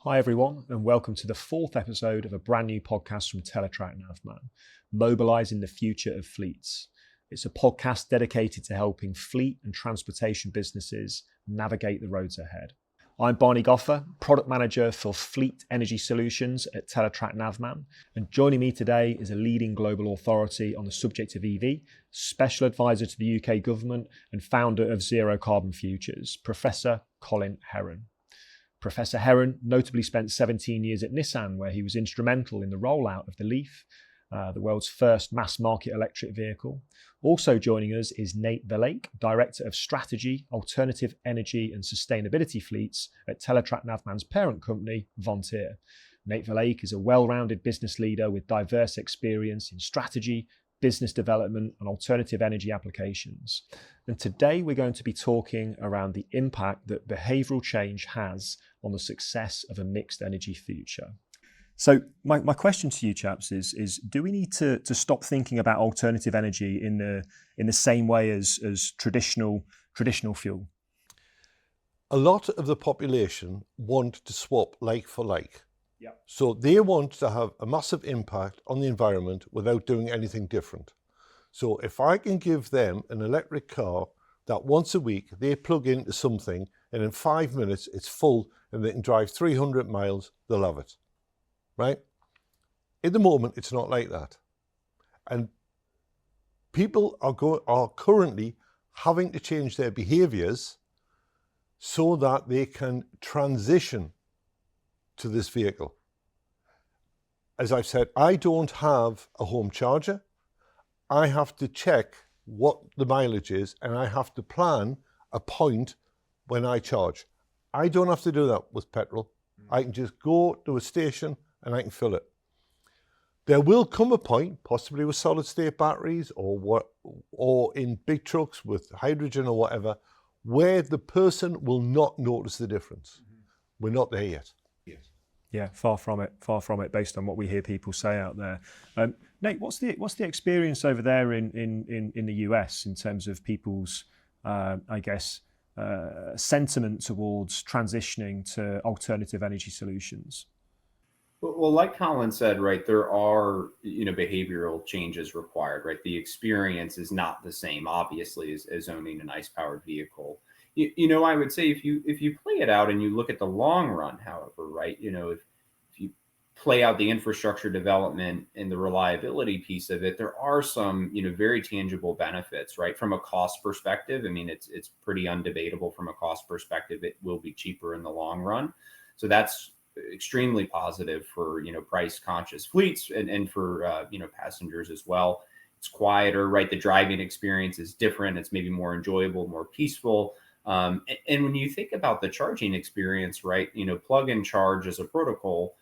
Hi everyone, and welcome to the fourth episode of a brand new podcast from Navman, Mobilizing the Future of Fleets. It's a podcast dedicated to helping fleet and transportation businesses navigate the roads ahead. I'm Barney Goffer, Product Manager for Fleet Energy Solutions at Navman, and joining me today is a leading global authority on the subject of EV, Special Advisor to the UK Government and founder of Zero Carbon Futures, Professor Colin Heron. Professor Heron notably spent 17 years at Nissan, where he was instrumental in the rollout of the Leaf, the world's first mass-market electric vehicle. Also joining us is Nate Verlake, Director of Strategy, Alternative Energy and Sustainability Fleets at Navman's parent company, Vontier. Nate Verlake is a well-rounded business leader with diverse experience in strategy, business development and alternative energy applications. And today we're going to be talking around the impact that behavioural change has on the success of a mixed energy future. So my question to you chaps is do we need to stop thinking about alternative energy in the same way as traditional fuel? A lot of the population want to swap like for like. Yep. So they want to have a massive impact on the environment without doing anything different. So if I can give them an electric car that once a week they plug into something and in 5 minutes it's full and they can drive 300 miles, they'll have it, right? At the moment, it's not like that. And people are currently having to change their behaviors so that they can transition to this vehicle. As I've said, I don't have a home charger. I have to check what the mileage is and I have to plan a point when I charge. I don't have to do that with petrol. I can just go to a station and I can fill it. There will come a point, possibly with solid state batteries or in big trucks with hydrogen or whatever, where the person will not notice the difference. We're not there yet. Yeah, far from it, based on what we hear people say out there. Nate, what's the experience over there in the US in terms of people's, sentiment towards transitioning to alternative energy solutions? Well, like Colin said, right, there are, behavioral changes required, right? The experience is not the same, obviously, as owning an ICE-powered vehicle. I would say if you play it out and you look at the long run, however, right, if you play out the infrastructure development and the reliability piece of it, there are some, very tangible benefits, right? From a cost perspective, I mean, it's pretty undebatable from a cost perspective. It will be cheaper in the long run. So that's extremely positive for, price conscious fleets and for, passengers as well. It's quieter, right? The driving experience is different. It's maybe more enjoyable, more peaceful. And when you think about the charging experience, right, plug and charge as a protocol,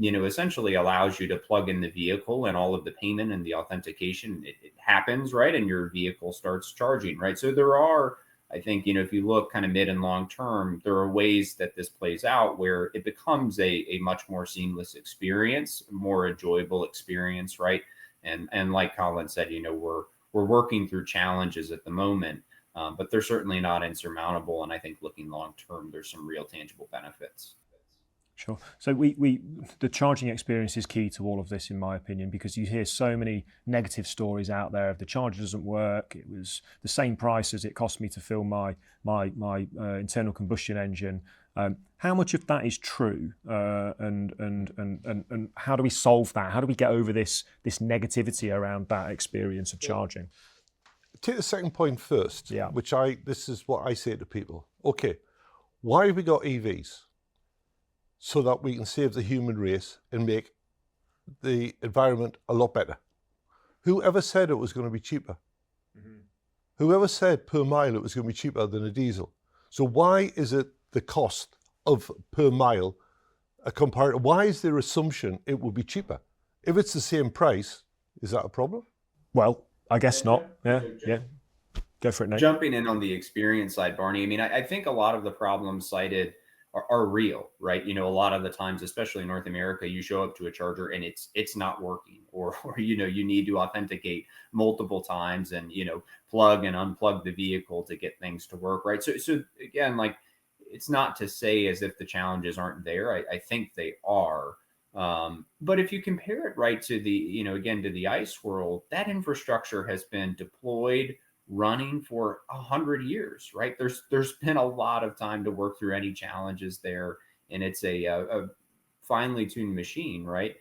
essentially allows you to plug in the vehicle and all of the payment and the authentication, it happens, right? And your vehicle starts charging, right? So there are, I think, if you look kind of mid and long term, there are ways that this plays out where it becomes a much more seamless experience, more enjoyable experience, right? And like Colin said, we're working through challenges at the moment. But they're certainly not insurmountable. And I think looking long term, there's some real tangible benefits. Sure. So the charging experience is key to all of this, in my opinion, because you hear so many negative stories out there. If the charger doesn't work, it was the same price as it cost me to fill my internal combustion engine. How much of that is true, and how do we solve that? How do we get over this negativity around that experience of charging? Take the second point first, Yeah. This is what I say to people. Okay, why have we got EVs? So that we can save the human race and make the environment a lot better. Whoever said it was going to be cheaper? Mm-hmm. Whoever said per mile it was going to be cheaper than a diesel? So why is it the cost of per mile a comparative? Why is their assumption it will be cheaper? If it's the same price, is that a problem? Well, I guess not. Yeah. Go for it, Nate. Jumping in on the experience side, Barney, I mean, I think a lot of the problems cited are real, right? A lot of the times, especially in North America, you show up to a charger and it's not working, or you need to authenticate multiple times and plug and unplug the vehicle to get things to work, right? So again, like it's not to say as if the challenges aren't there. I think they are. But if you compare it right to the, again, to the ice world, that infrastructure has been deployed, running for 100 years, right? There's been a lot of time to work through any challenges there, and it's a finely tuned machine, right?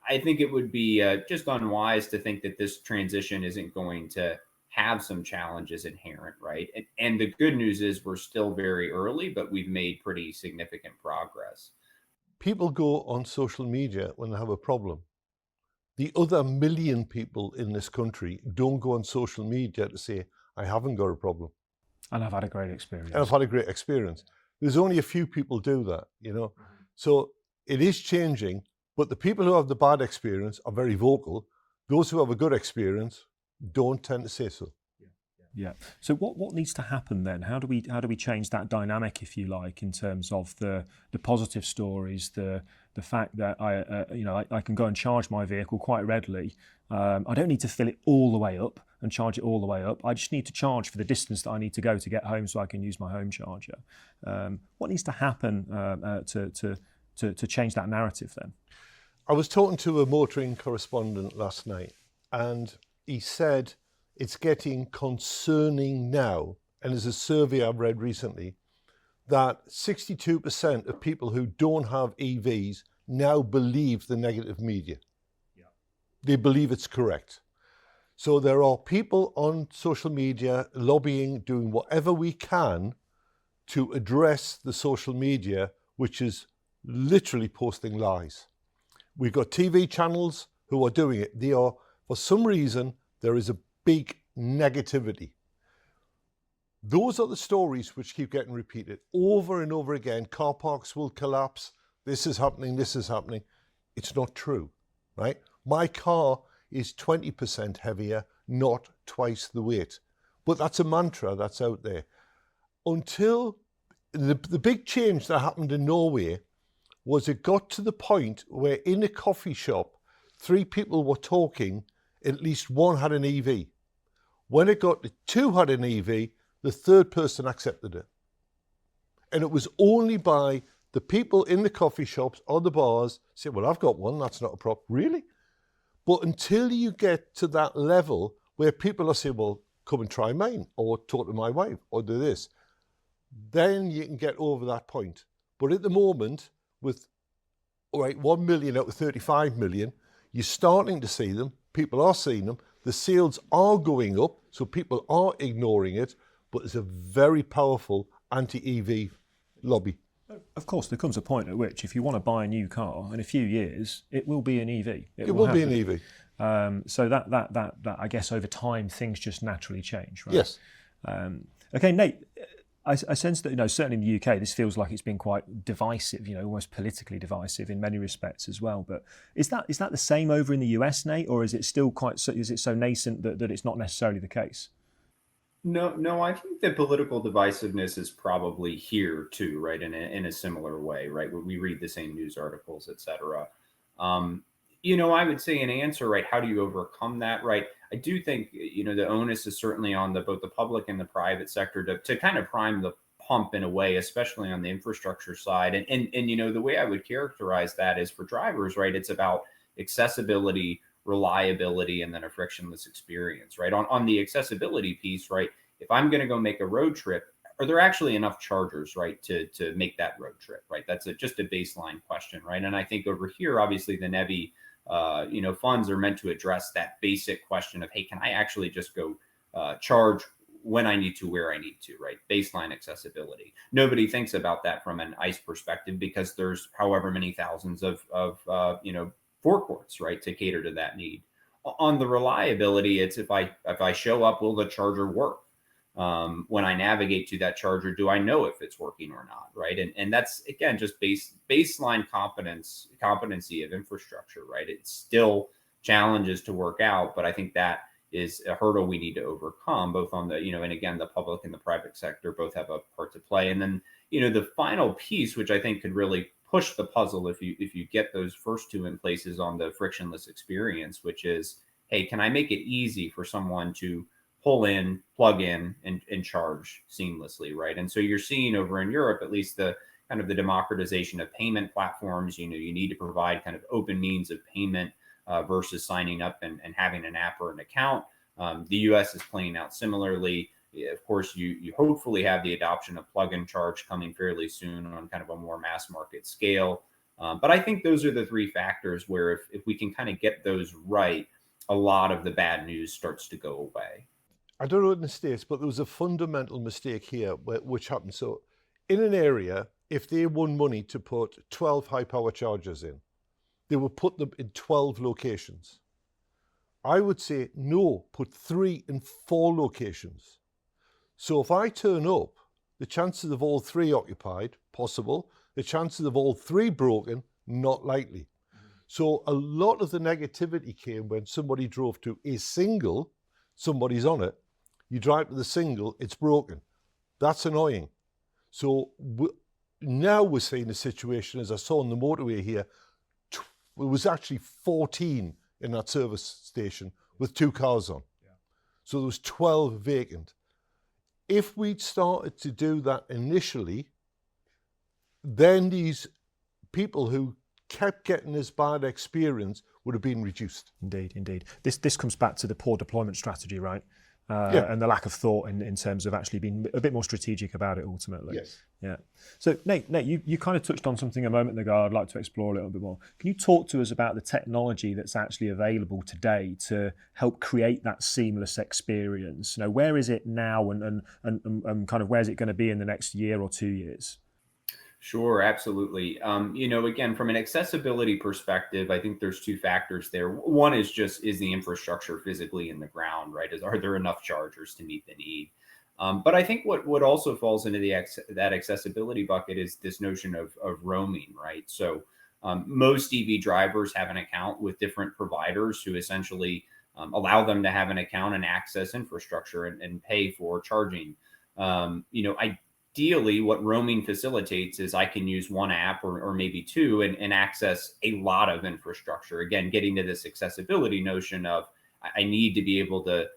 I think it would be just unwise to think that this transition isn't going to have some challenges inherent, right? And the good news is we're still very early, but we've made pretty significant progress. People go on social media when they have a problem. The other million people in this country don't go on social media to say, I haven't got a problem. And I've had a great experience. And I've had a great experience. There's only a few people do that, So it is changing, but the people who have the bad experience are very vocal. Those who have a good experience don't tend to say so. Yeah. So what needs to happen then? How do we change that dynamic, if you like, in terms of the positive stories, the fact that I can go and charge my vehicle quite readily. I don't need to fill it all the way up and charge it all the way up. I just need to charge for the distance that I need to go to get home, so I can use my home charger. What needs to happen to change that narrative then? I was talking to a motoring correspondent last night, and he said it's getting concerning now, and there's a survey I've read recently, that 62% of people who don't have EVs now believe the negative media. Yeah. They believe it's correct. So there are people on social media lobbying, doing whatever we can to address the social media, which is literally posting lies. We've got TV channels who are doing it. They are, for some reason, there is a big negativity. Those are the stories which keep getting repeated over and over again. Car parks will collapse. This is happening. This is happening. It's not true, right? My car is 20% heavier, not twice the weight. But that's a mantra that's out there. Until the big change that happened in Norway was it got to the point where in a coffee shop, 3 people were talking, at least one had an EV. When it got to 2 had an EV, the 3rd person accepted it. And it was only by the people in the coffee shops or the bars say, well, I've got one, that's not a problem. Really? But until you get to that level where people are saying, well, come and try mine, or talk to my wife, or do this, then you can get over that point. But at the moment, with 1 million out of 35 million, you're starting to see them, people are seeing them, the sales are going up, so people are ignoring it, but it's a very powerful anti-EV lobby. Of course, there comes a point at which, if you want to buy a new car, in a few years, it will be an EV. It will be an EV. So that I guess over time things just naturally change, right? Yes. Okay, Nate. I sense that certainly in the UK this feels like it's been quite divisive, almost politically divisive in many respects as well. But is that the same over in the US, Nate, or is it still is it so nascent that it's not necessarily the case? No, I think that political divisiveness is probably here too, right? In a similar way, right? We read the same news articles, et cetera. I would say an answer, right? How do you overcome that, right? I do think, the onus is certainly on both the public and the private sector to kind of prime the pump in a way, especially on the infrastructure side. And the way I would characterize that is for drivers, right? It's about accessibility, reliability, and then a frictionless experience, right? On the accessibility piece, right? If I'm going to go make a road trip, are there actually enough chargers, right, to make that road trip, right? That's just a baseline question, right? And I think over here, obviously, the NEVI funds are meant to address that basic question of, hey, can I actually just go charge when I need to, where I need to, right? Baseline accessibility. Nobody thinks about that from an ICE perspective because there's however many thousands of forecourts, right, to cater to that need. On the reliability, it's if I show up, will the charger work? When I navigate to that charger, do I know if it's working or not, right? And that's, again, just baseline competency of infrastructure, right? It's still challenges to work out, but I think that is a hurdle we need to overcome, both on the, and again, the public and the private sector both have a part to play. And then, the final piece, which I think could really push the puzzle if you get those first 2 in places on the frictionless experience, which is, hey, can I make it easy for someone to pull in, plug in, and charge seamlessly, right? And so you're seeing over in Europe, at least the kind of the democratization of payment platforms. You need to provide kind of open means of payment versus signing up and having an app or an account. The US is playing out similarly. Of course, you hopefully have the adoption of plug and charge coming fairly soon on kind of a more mass market scale. But I think those are the three factors where if we can kind of get those right, a lot of the bad news starts to go away. I don't know in the States, but there was a fundamental mistake here which happened. So in an area, if they won money to put 12 high power chargers in, they would put them in 12 locations. I would say, no, put 3 and 4 locations. So if I turn up, the chances of all 3 occupied, possible. The chances of all 3 broken, not likely. So a lot of the negativity came when somebody drove to a single, somebody's on it. You drive to the single, it's broken. That's annoying. So now we're seeing a situation, as I saw on the motorway here, it was actually 14 in that service station with 2 cars on. Yeah. So there was 12 vacant. If we'd started to do that initially, then these people who kept getting this bad experience would have been reduced. Indeed. This comes back to the poor deployment strategy, right? And the lack of thought in terms of actually being a bit more strategic about it ultimately. Yes. Yeah. So Nate, you kind of touched on something a moment ago I'd like to explore a little bit more. Can you talk to us about the technology that's actually available today to help create that seamless experience? Where is it now and kind of where's it going to be in the next year or 2 years? Sure, absolutely. Again, from an accessibility perspective, I think there's 2 factors there. One is the infrastructure physically in the ground, right? Are there enough chargers to meet the need? But I think what also falls into that accessibility bucket is this notion of roaming, right? So most EV drivers have an account with different providers who essentially allow them to have an account and access infrastructure and pay for charging. Ideally, what roaming facilitates is I can use one app or maybe 2 and access a lot of infrastructure. Again, getting to this accessibility notion of I need to be able to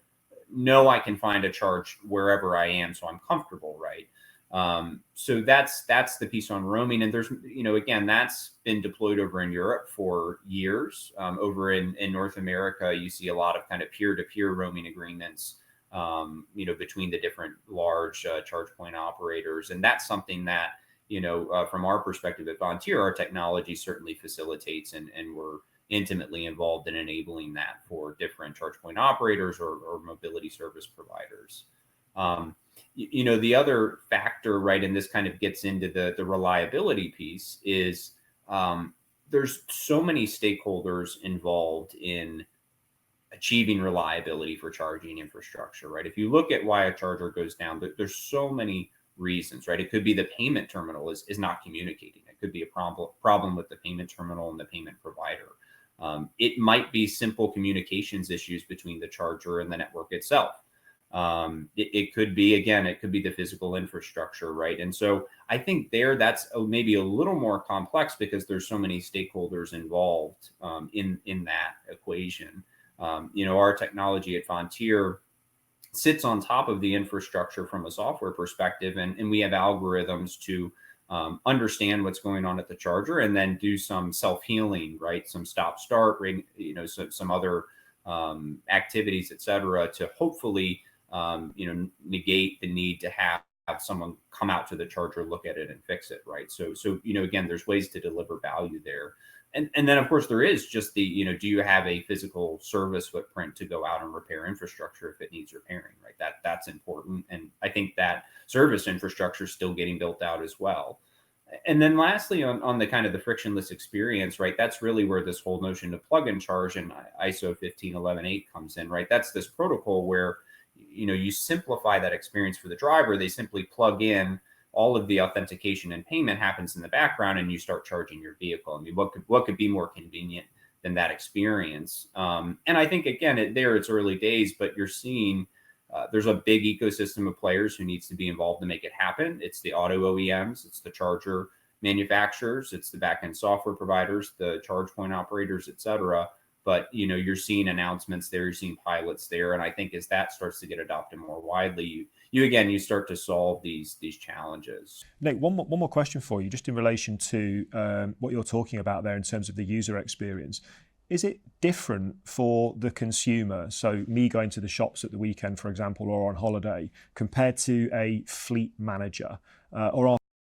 know I can find a charge wherever I am, so I'm comfortable, right? So that's the piece on roaming. And there's, again, that's been deployed over in Europe for years. Over in North America, you see a lot of kind of peer-to-peer roaming agreements between the different large charge point operators. And that's something that, from our perspective at Vontier, our technology certainly facilitates and we're intimately involved in enabling that for different charge point operators or mobility service providers. The other factor, right, and this kind of gets into the reliability piece is there's so many stakeholders involved in achieving reliability for charging infrastructure, right? If you look at why a charger goes down, there's so many reasons, right? It could be the payment terminal is not communicating. It could be a problem with the payment terminal and the payment provider. It might be simple communications issues between the charger and the network itself. It could be, again, it could be the physical infrastructure, right? And so I think that's maybe a little more complex because there's so many stakeholders involved in that equation. Our technology at Vontier sits on top of the infrastructure from a software perspective, and we have algorithms to understand what's going on at the charger and then do some self-healing, right? Some stop-start, some other activities, et cetera, to hopefully, negate the need to have someone come out to the charger, look at it and fix it, right? So again, there's ways to deliver value there. And then, of course, there is just the, do you have a physical service footprint to go out and repair infrastructure if it needs repairing, right? That's important. And I think that service infrastructure is still getting built out as well. And then lastly, on the kind of the frictionless experience, right? That's really where this whole notion of plug and charge and ISO 15118 comes in, right? That's this protocol where, you simplify that experience for the driver. They simply plug in. All of the authentication and payment happens in the background and you start charging your vehicle. I mean, what could be more convenient than that experience? And I think, again, it's early days, but you're seeing there's a big ecosystem of players who needs to be involved to make it happen. It's the auto OEMs, it's the charger manufacturers, it's the backend software providers, the charge point operators, et cetera. but you're seeing announcements there, you're seeing pilots there, and I think as that starts to get adopted more widely, you start to solve these challenges. Nate, one more question for you, just in relation to what you're talking about there in terms of the user experience. Is it different for the consumer, so me going to the shops at the weekend, for example, or on holiday, compared to a fleet manager? Or are